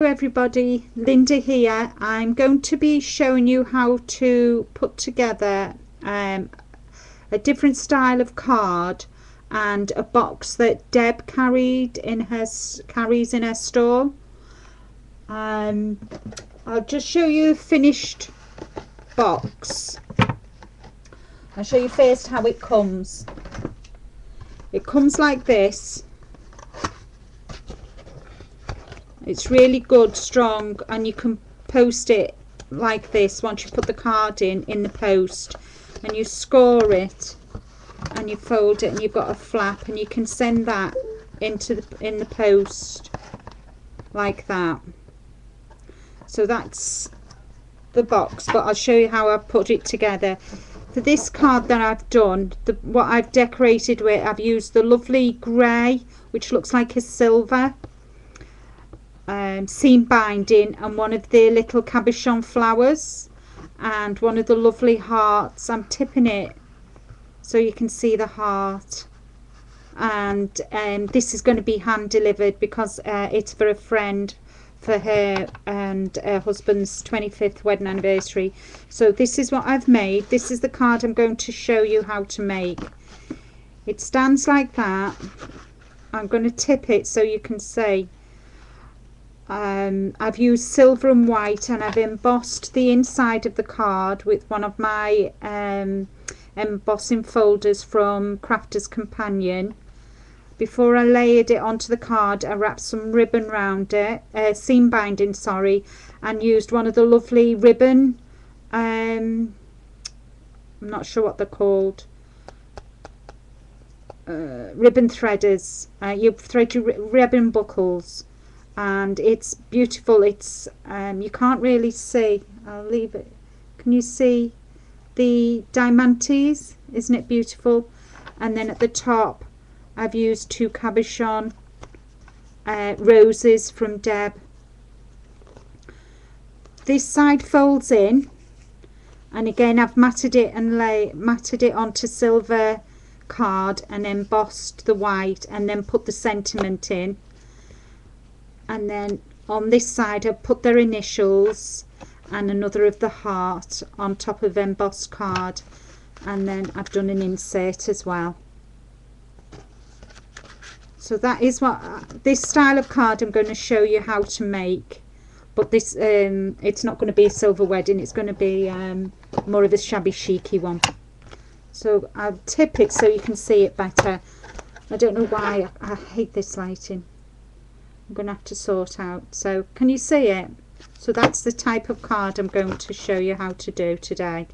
Hello everybody, Linda here. I'm going to be showing you how to put together a different style of card and a box that Deb carries in her store. I'll just show you a finished box. I'll show you first how it comes. It comes like this. It's really good, strong, and you can post it like this once you put the card in the post, and you score it and you fold it and you've got a flap, and you can send that in the post like that. So that's the box, but I'll show you how I've put it together. For this card that I've done, what I've decorated with, I've used the lovely grey, which looks like a silver, seam binding, and one of the little cabochon flowers, and one of the lovely hearts. I'm tipping it so you can see the heart, and this is going to be hand delivered because it's for a friend, for her and her husband's 25th wedding anniversary. So this is what I've made. This is the card I'm going to show you how to make. It stands like that. I'm going to tip it so you can see. I've used silver and white, and I've embossed the inside of the card with one of my embossing folders from Crafter's Companion. Before I layered it onto the card, I wrapped some ribbon round it, seam binding, sorry, and used one of the lovely ribbon, I'm not sure what they're called, ribbon threaders. You thread your ribbon buckles, and it's beautiful. It's you can't really see, I'll leave it, can you see the diamantes? Isn't it beautiful? And then at the top I've used two cabochon roses from Deb. This side folds in, and again I've matted it onto silver card and embossed the white, and then put the sentiment in. And then on this side I've put their initials and another of the heart on top of embossed card, and then I've done an insert as well. So that is what this style of card I'm going to show you how to make. But this it's not going to be a silver wedding, it's going to be more of a shabby chicy one. So I'll tip it so you can see it better. I don't know why, I hate this lighting. I'm going to have to sort out. So can you see it? So that's the type of card I'm going to show you how to do today.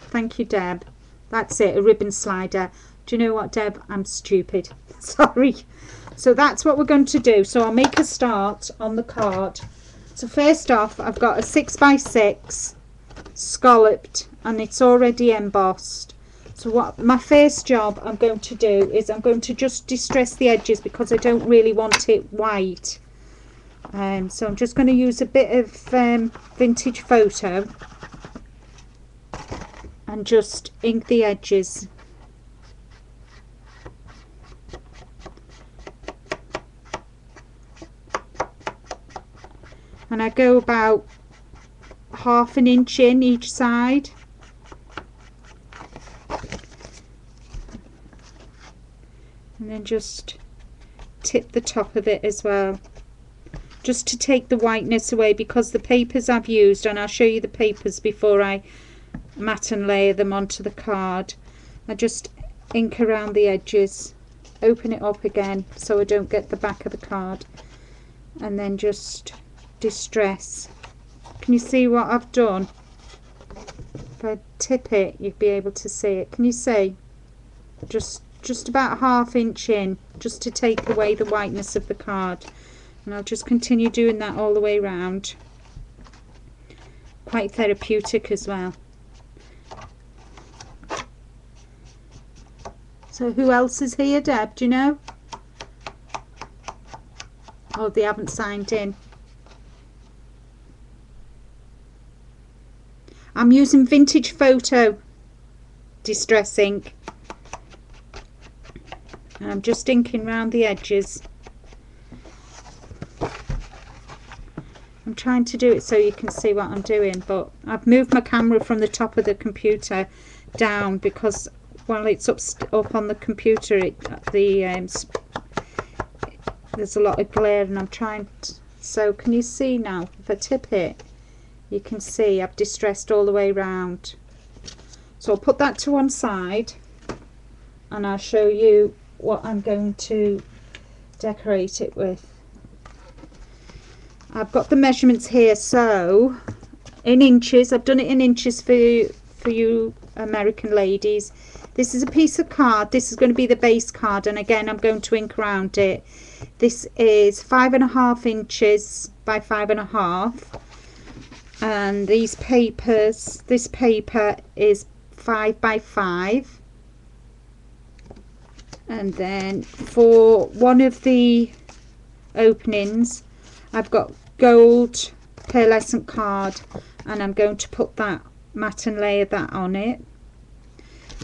Thank you, Deb. That's it, a ribbon slider. Do you know what, Deb? I'm stupid. Sorry. So that's what we're going to do. So I'll make a start on the card. So first off, I've got a 6x6 scalloped, and it's already embossed. So what my first job I'm going to do is I'm going to just distress the edges because I don't really want it white. So I'm just going to use a bit of vintage photo and just ink the edges. And I go about ½ an inch in each side. And then just tip the top of it as well, just to take the whiteness away, because the papers I've used, and I'll show you the papers before I mat and layer them onto the card, I just ink around the edges, open it up again so I don't get the back of the card, and then just distress. Can you see what I've done? If I tip it, you'd be able to see it. Can you see? Just about ½ inch in, just to take away the whiteness of the card. And I'll just continue doing that all the way around. Quite therapeutic as well. So who else is here, Deb? Do you know? Oh, they haven't signed in. I'm using vintage photo distress ink, and I'm just inking around the edges. I'm trying to do it so you can see what I'm doing, but I've moved my camera from the top of the computer down because while it's up on the computer, there's a lot of glare, and I'm trying to, so can you see now? If I tip it, you can see I've distressed all the way around. So I'll put that to one side and I'll show you what I'm going to decorate it with. I've got the measurements here, so in inches, I've done it in inches for you American ladies. This is a piece of card. This is going to be the base card, and again I'm going to ink around it. This is 5.5 inches by 5.5, and this paper is 5 by 5. And then for one of the openings, I've got gold pearlescent card, and I'm going to put that matte and layer that on it.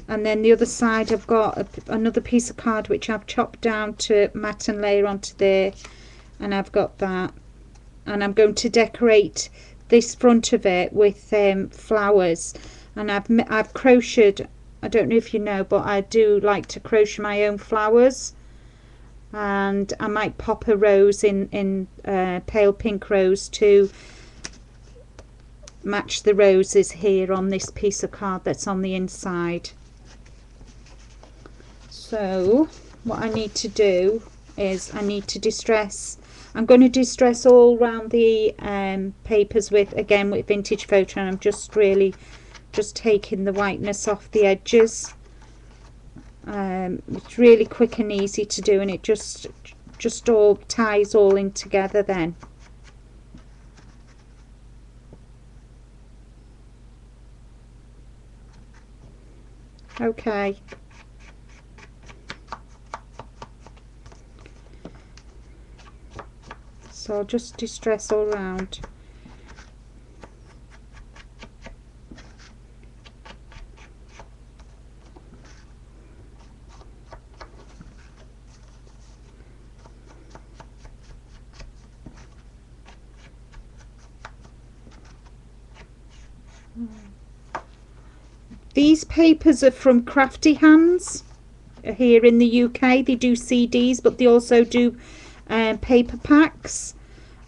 And then the other side, I've got another piece of card which I've chopped down to matte and layer onto there, and I've got that. And I'm going to decorate this front of it with flowers, and I've crocheted. I don't know if you know, but I do like to crochet my own flowers, and I might pop a rose in pale pink rose to match the roses here on this piece of card that's on the inside. So what I need to do is I need to distress. I'm going to distress all around the papers with vintage photo, and I'm just taking the whiteness off the edges. It's really quick and easy to do, and it just all ties all in together then. Okay. So I'll just distress all around. These papers are from Crafty Hands here in the UK. They do CDs, but they also do paper packs.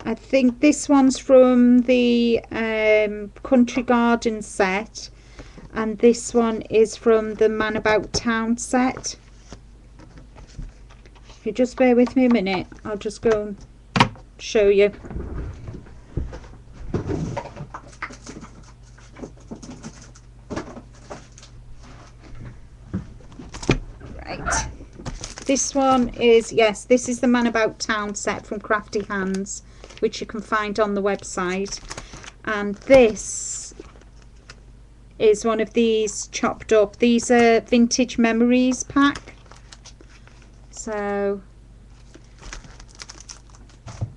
I think this one's from the Country Garden set, and this one is from the Man About Town set. If you just bear with me a minute, I'll just go and show you. Right, this one is, yes, this is the Man About Town set from Crafty Hands, which you can find on the website, and this is one of these chopped up. These are Vintage Memories pack, so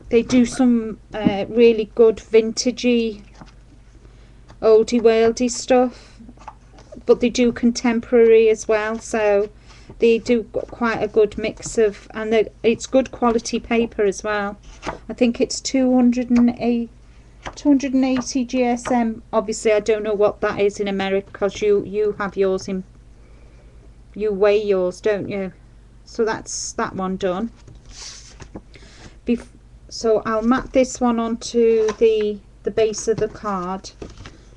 they do some really good vintagey oldie worldy stuff, but they do contemporary as well, so they do quite a good mix of, and it's good quality paper as well. I think it's 280 GSM. Obviously I don't know what that is in America, because you have yours in, you weigh yours, don't you? So that's that one done. So I'll mat this one onto the base of the card.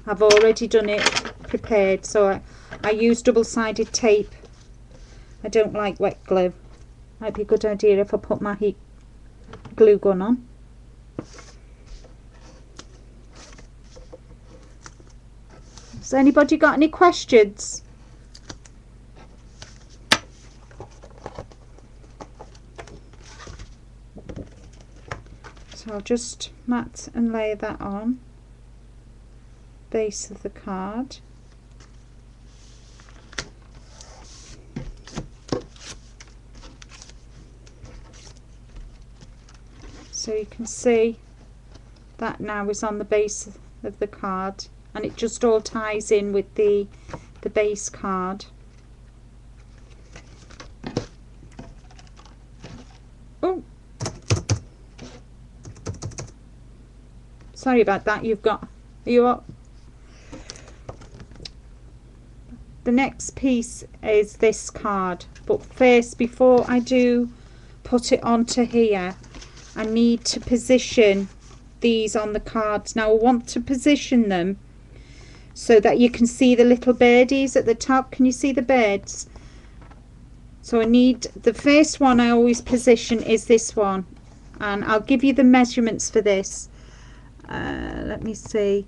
I've already done it prepared, so I use double-sided tape. I don't like wet glue. Might be a good idea if I put my heat glue gun on. Has anybody got any questions? So I'll just mat and lay that on base of the card. So you can see that now is on the base of the card, and it just all ties in with the base card. Oh, Sorry about that. You've got, are you up? The next piece is this card, but first, before I do put it onto here, I need to position these on the cards. Now I want to position them so that you can see the little birdies at the top. Can you see the birds? So I need, the first one I always position is this one, and I'll give you the measurements for this. Let me see.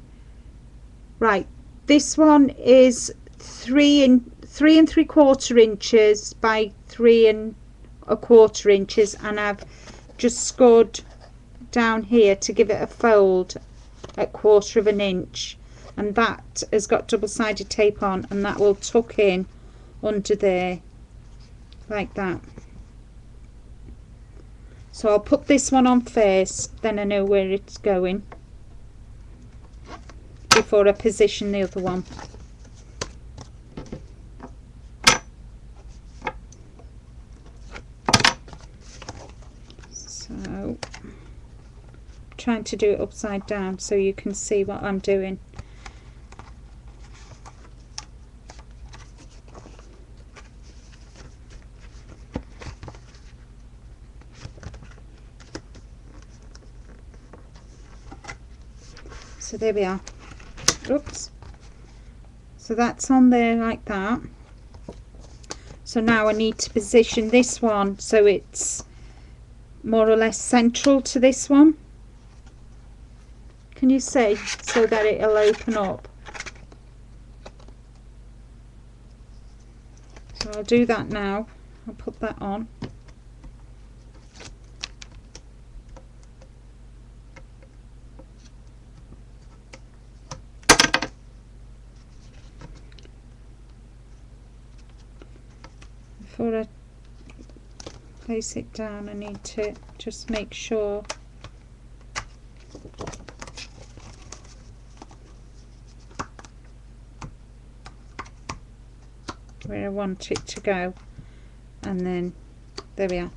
Right, this one is 3 3/4 inches by 3 1/4 inches, and I've just scored down here to give it a fold at 1/4 inch, and that has got double-sided tape on, and that will tuck in under there like that. So I'll put this one on first, then I know where it's going before I position the other one. So I'm trying to do it upside down so you can see what I'm doing. So there we are. Oops. So that's on there like that. So now I need to position this one so it's more or less central to this one. Can you see? So that it'll open up. So I'll do that now. I'll put that on. Before I place it down, I need to just make sure where I want it to go, and then there we are.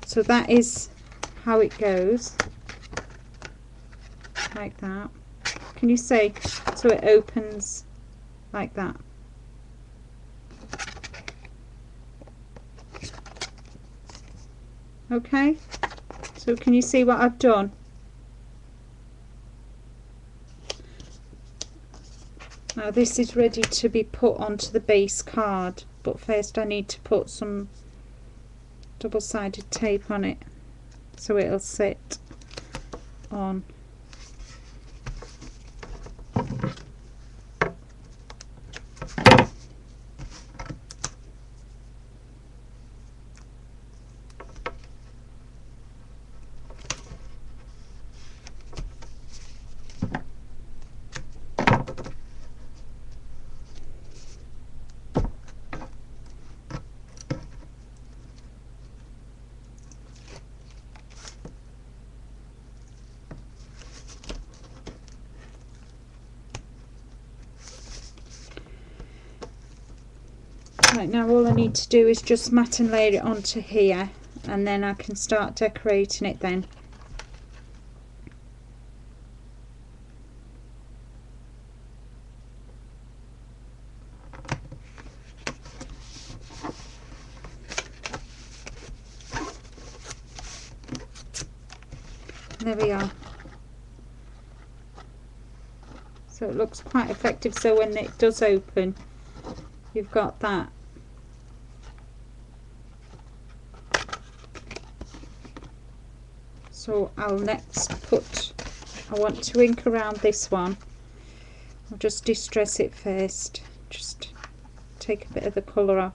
So that is how it goes, like that. Can you see? So it opens like that. Okay, so can you see what I've done? Now this is ready to be put onto the base card, but first I need to put some double-sided tape on it so it'll sit on. Right, now all I need to do is just mat and layer it onto here, and then I can start decorating it then. There we are. So it looks quite effective, so when it does open you've got that. So I'll next put, I want to ink around this one. I'll just distress it first, just take a bit of the colour off.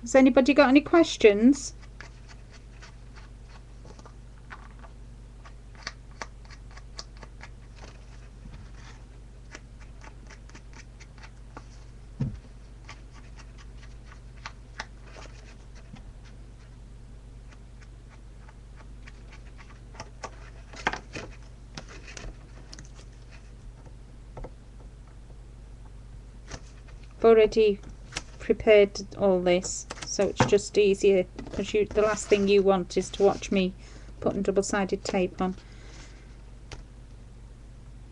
Has anybody got any questions? I've already prepared all this, so it's just easier, because the last thing you want is to watch me putting double-sided tape on.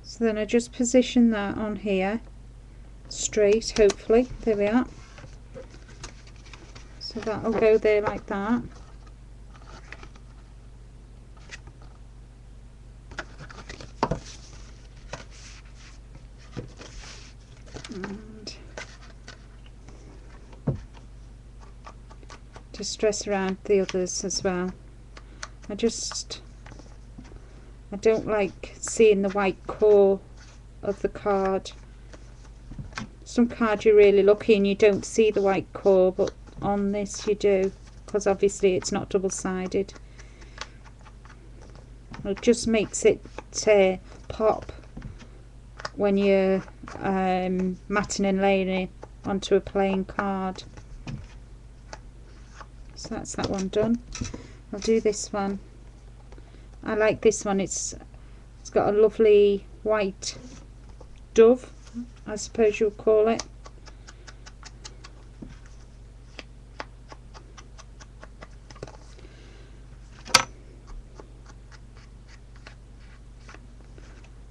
So then I just position that on here straight, hopefully. There we are. So that'll go there like that. And just dress around the others as well. I don't like seeing the white core of the card. Some cards you're really lucky and you don't see the white core, but on this you do, because obviously it's not double-sided. It just makes it pop when you're matting and laying it onto a plain card. So that's that one done. I'll do this one. I like this one. It's got a lovely white dove, I suppose you'll call it.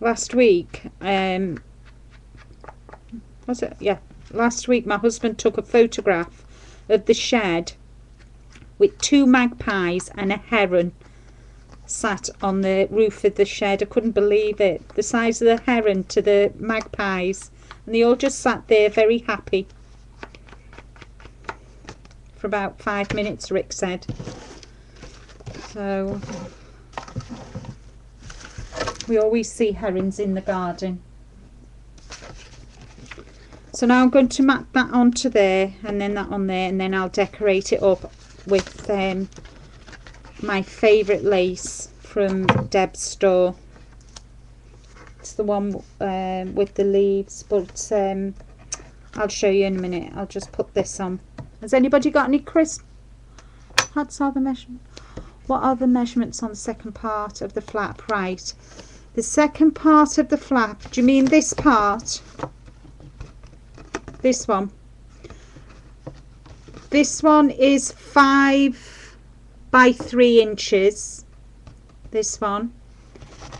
Last week, was it? Yeah, last week my husband took a photograph of the shed with 2 magpies and a heron sat on the roof of the shed. I couldn't believe it, the size of the heron to the magpies, and they all just sat there very happy for about 5 minutes, Rick said. So we always see herons in the garden. So now I'm going to mat that onto there, and then that on there, and then I'll decorate it up with my favourite lace from Deb's store. It's the one with the leaves, but I'll show you in a minute. I'll just put this on. Has anybody got any crisp? What are the measurements on the second part of the flap? Right, the second part of the flap, do you mean this part? This one. This one is 5 by 3 inches. This one.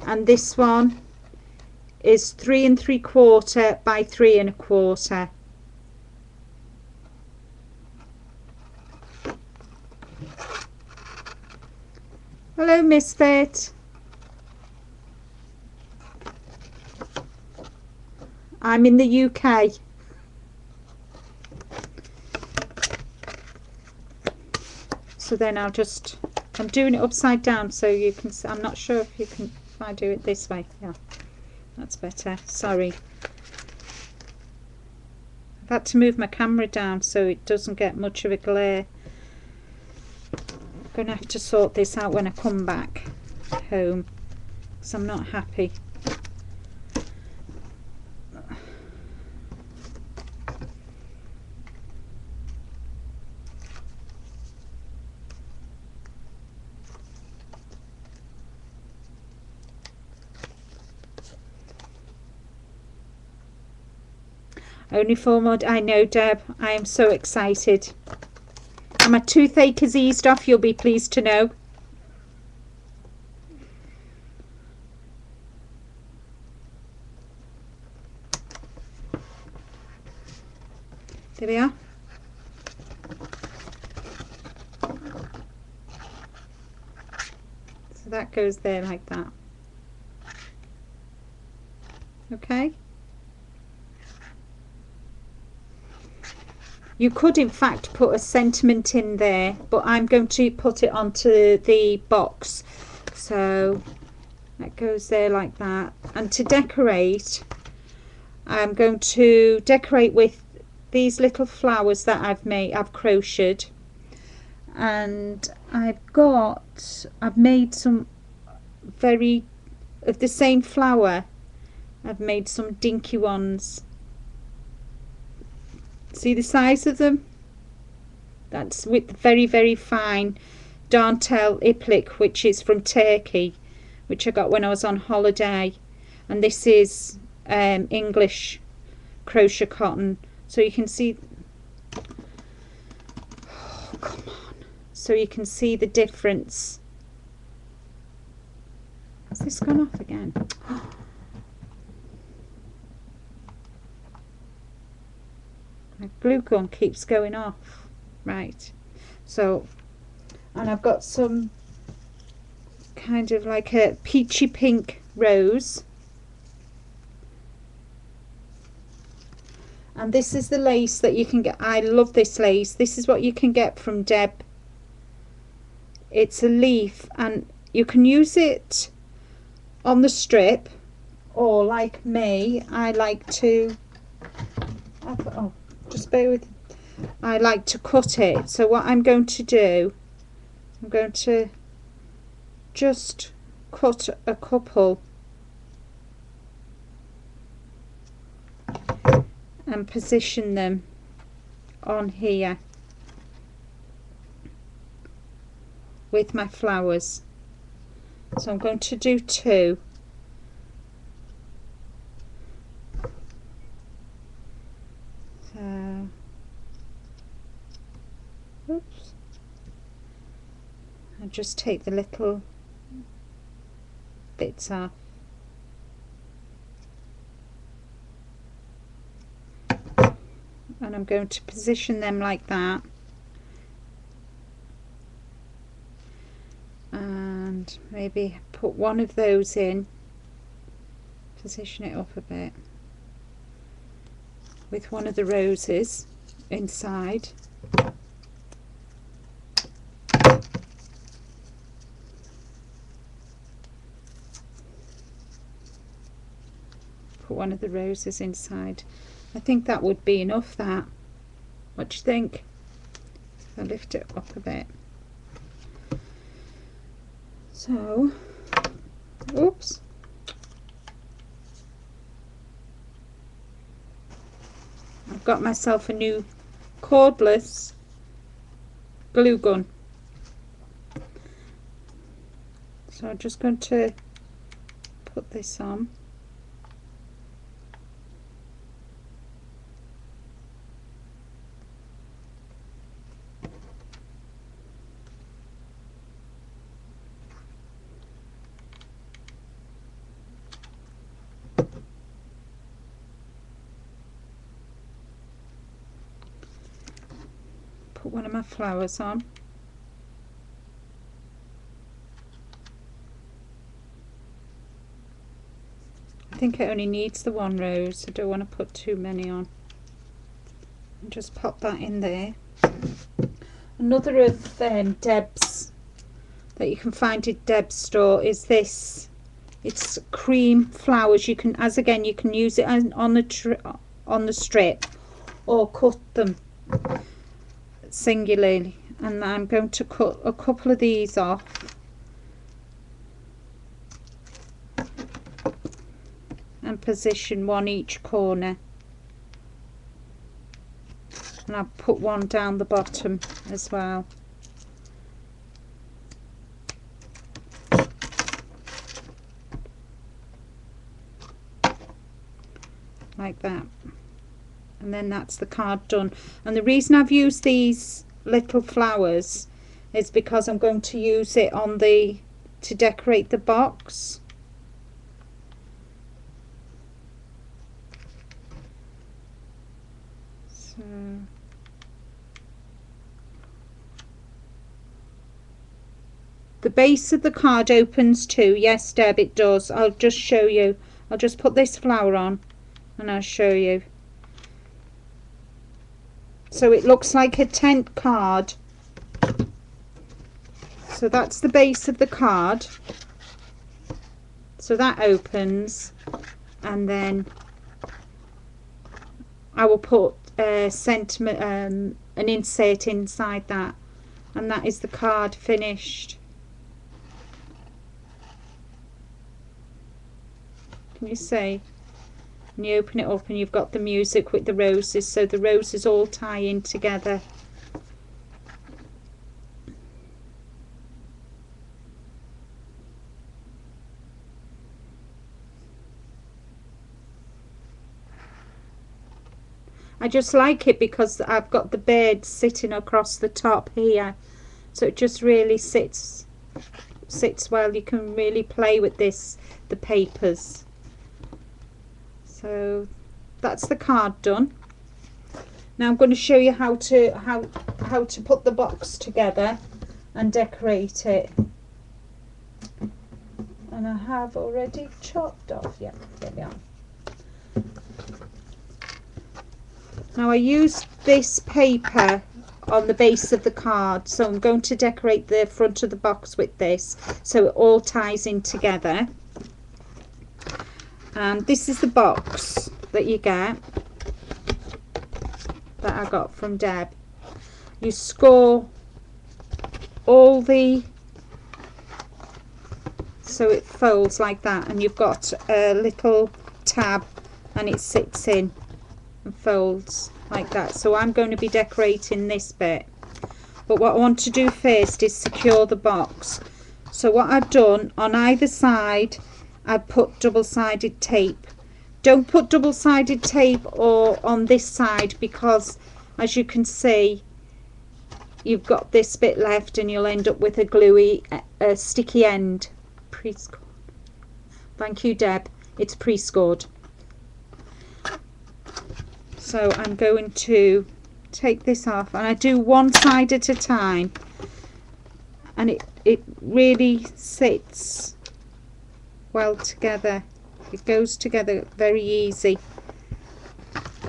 And this one is 3 3/4 by 3 1/4. Hello, Misfit. I'm in the UK. So then I'm doing it upside down so you can, I'm not sure if you can, if I do it this way, yeah, that's better, sorry. I've had to move my camera down so it doesn't get much of a glare. I'm going to have to sort this out when I come back home, because I'm not happy. Only 4 more. I know, Deb. I am so excited. And my toothache has eased off, you'll be pleased to know. There we are. So that goes there like that. Okay. You could in fact put a sentiment in there, but I'm going to put it onto the box. So that goes there like that. And to decorate, I'm going to decorate with these little flowers that I've crocheted. And I've made some of the same flower. I've made some dinky ones. See the size of them? That's with very, very fine dentelle applique, which is from Turkey, which I got when I was on holiday. And this is English crochet cotton, So you can see, oh, come on, so you can see the difference. Has this gone off again? My glue gun keeps going off. Right, so, and I've got some kind of like a peachy pink rose, and this is the lace that you can get. I love this lace. This is what you can get from Deb. It's a leaf, and you can use it on the strip, or like me, I like to, oh, just bear with, I like to cut it. So what I'm going to do, I'm going to just cut a couple and position them on here with my flowers. So I'm going to do 2. So, oops. And just take the little bits off. And I'm going to position them like that. And maybe put one of those in, position it up a bit with one of the roses inside. Put one of the roses inside. I think that would be enough, that. What do you think? I'll lift it up a bit. So, oops. I've got myself a new cordless glue gun. So I'm just going to put this on. Put one of my flowers on. I think it only needs the one rose. I don't want to put too many on. And just pop that in there. Another of Deb's that you can find at Deb's store is this. It's cream flowers. You can, as again, you can use it on the strip or cut them singularly. And I'm going to cut a couple of these off. And position one each corner. And I'll put one down the bottom as well. Like that. And then that's the card done. And the reason I've used these little flowers is because I'm going to use it on to decorate the box. So the base of the card opens too. Yes, Deb, it does. I'll just show you. I'll just put this flower on and I'll show you. So it looks like a tent card. So that's the base of the card. So that opens, and then I will put an insert inside that, and that is the card finished. Can you see? And you open it up and you've got the music with the roses, so the roses all tie in together. I just like it because I've got the bird sitting across the top here, so it just really sits well. You can really play with this, the papers. So that's the card done. Now I'm going to show you how to put the box together and decorate it. And I have already chopped off. Yeah, there we are. Now I used this paper on the base of the card, so I'm going to decorate the front of the box with this so it all ties in together. And this is the box that you get, that I got from Deb. You score all the, so it folds like that, and you've got a little tab and it sits in and folds like that. So I'm going to be decorating this bit, but what I want to do first is secure the box. So what I've done, on either side I've put double-sided tape. Don't put double-sided tape or on this side, because as you can see you've got this bit left and you'll end up with a gluey, sticky end. Pre-scored. Thank you, Deb. It's pre-scored. So I'm going to take this off, and I do one side at a time, and it really sits well together. It goes together very easy.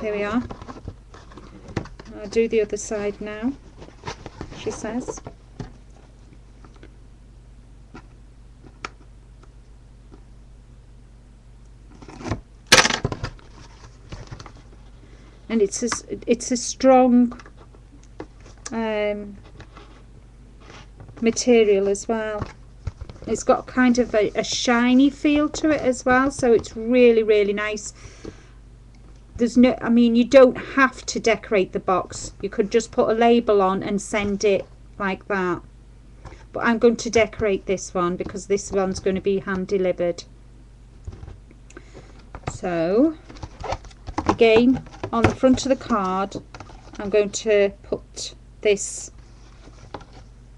Here we are. I'll do the other side now, she says. And it's a strong material as well. It's got kind of a shiny feel to it as well, so it's really nice. There's no, I mean, you don't have to decorate the box. You could just put a label on and send it like that, but I'm going to decorate this one because this one's going to be hand delivered. So again, on the front of the card I'm going to put this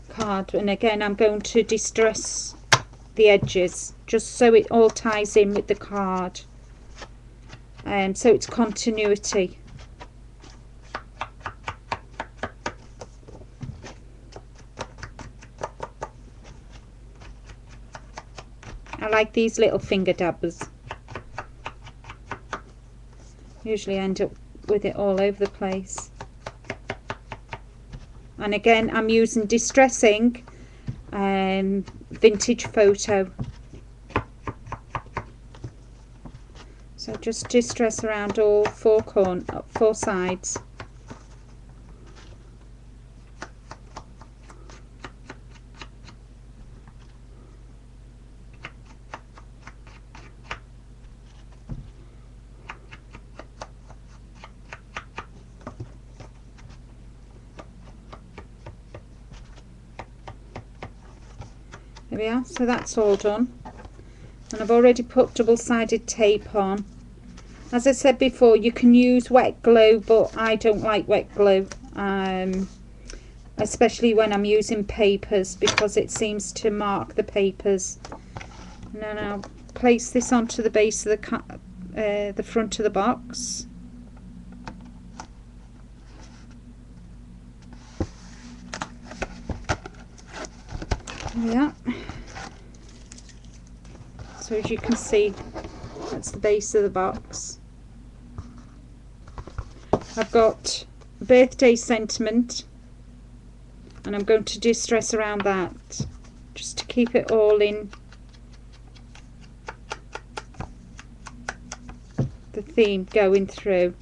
card, and again I'm going to distress the edges just so it all ties in with the card, and so it's continuity. I like these little finger dabbers. Usually end up with it all over the place. And again I'm using distressing vintage photo, so just distress around all four sides. There we are, so that's all done, and I've already put double-sided tape on. As I said before, you can use wet glue, but I don't like wet glue, especially when I'm using papers, because it seems to mark the papers. And then I'll place this onto the base of the front of the box. Yeah, so as you can see, that's the base of the box. I've got birthday sentiment, and I'm going to distress around that just to keep it all in the theme going through.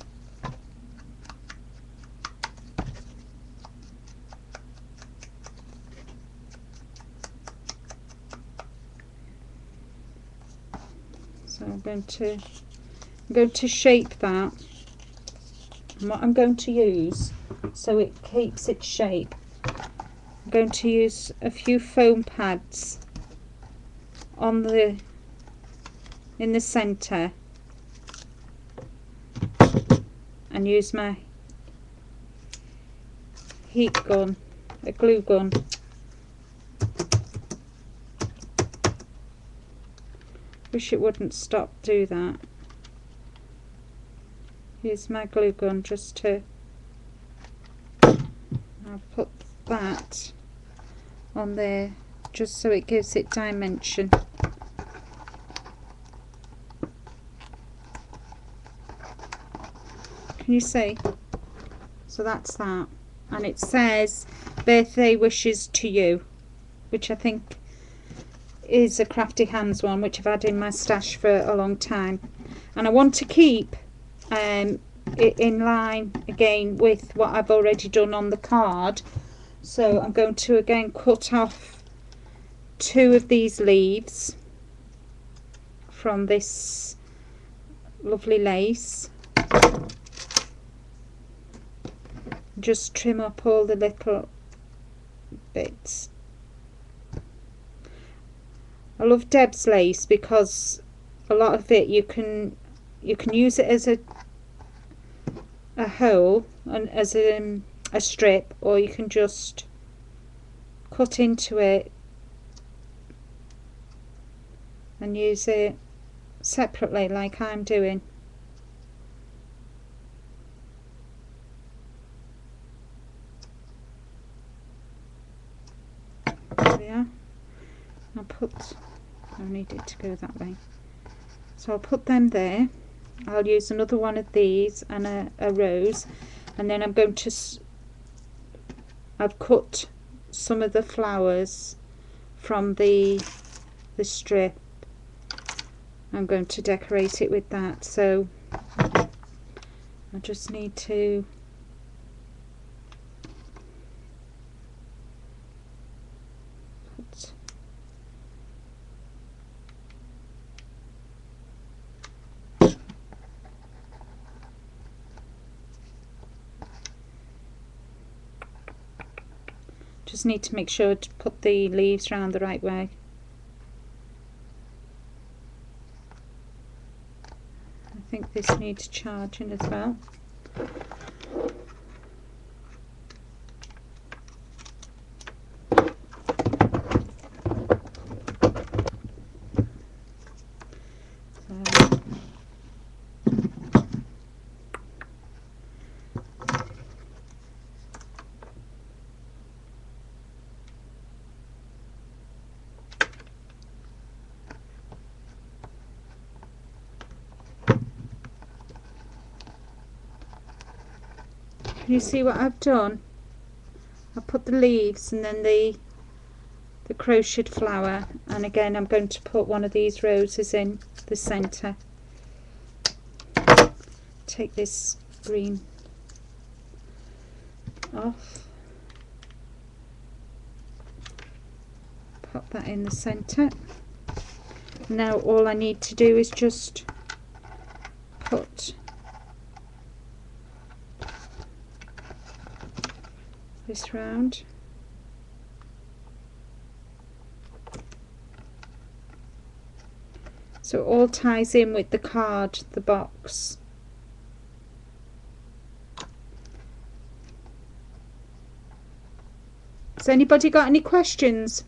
So I'm going to shape that, and what I'm going to use so it keeps its shape, I'm going to use a few foam pads on in the center, and use my heat gun, a glue gun. Wish it wouldn't stop do that. Here's my glue gun just to, I'll put that on there just so it gives it dimension. Can you see? So that's that, and it says birthday wishes to you, which I think is a Crafty Hands one, which I've had in my stash for a long time, and I want to keep it in line again with what I've already done on the card. So I'm going to again cut off 2 of these leaves from this lovely lace. Just trim up all the little bits. I love Deb's lace because a lot of it you can use it as a hole and as a strip, or you can just cut into it and use it separately like I'm doing. There we are. I need it to go that way, so I'll put them there. I'll use another one of these and a rose, and then I'm going to I've cut some of the flowers from the strip. I'm going to decorate it with that, so I just need to put just need to make sure to put the leaves around the right way. I think this needs charging as well. You see what I've done? I put the leaves and then the crocheted flower, and again I'm going to put one of these roses in the centre. Take this green off, pop that in the centre. Now all I need to do is just put this round. So it all ties in with the card, the box. Has anybody got any questions?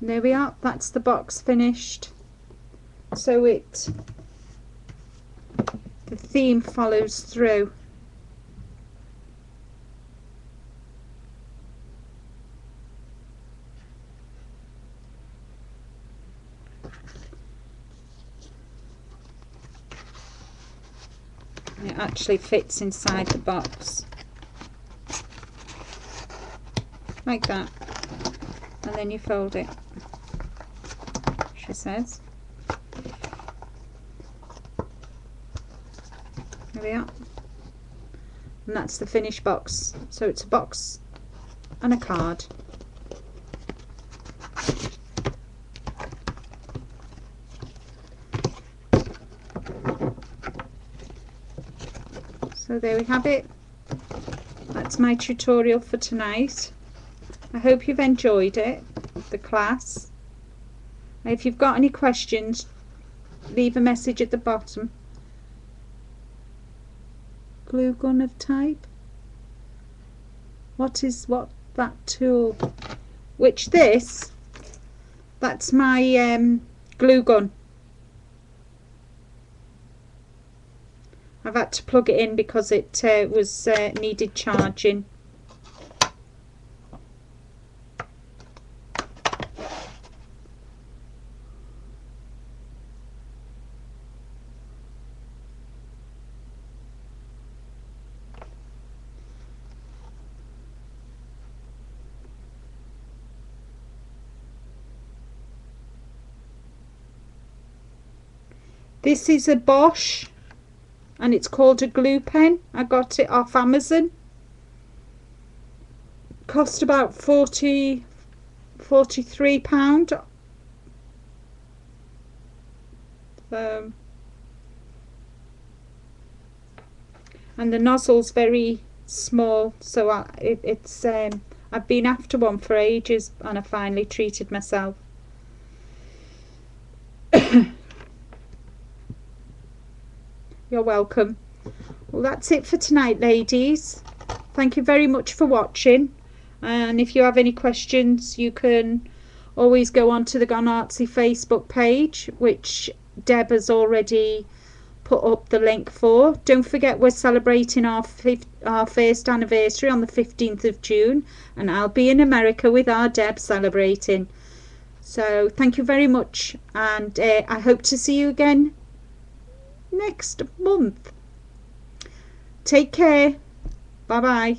There we are, that's the box finished. So the theme follows through. It actually fits inside the box like that, and then you fold it, she says. There we are, and that's the finished box. So it's a box and a card. So there we have it. that's my tutorial for tonight. I hope you've enjoyed it, the class. If you've got any questions, leave a message at the bottom. Glue gun of type. What that tool? Which this? That's my glue gun. I've had to plug it in because it was needed charging. This is a Bosch and it's called a glue pen. I got it off Amazon. Cost about £43. And the nozzle's very small, so I've been after one for ages and I finally treated myself. You're welcome. Well, that's it for tonight, ladies. Thank you very much for watching, and if you have any questions you can always go on to the Gone Artsy Facebook page, which Deb has already put up the link for. Don't forget we're celebrating our first anniversary on the 15th of June, and I'll be in America with our Deb celebrating. So thank you very much, and I hope to see you again next month. Take care. Bye bye.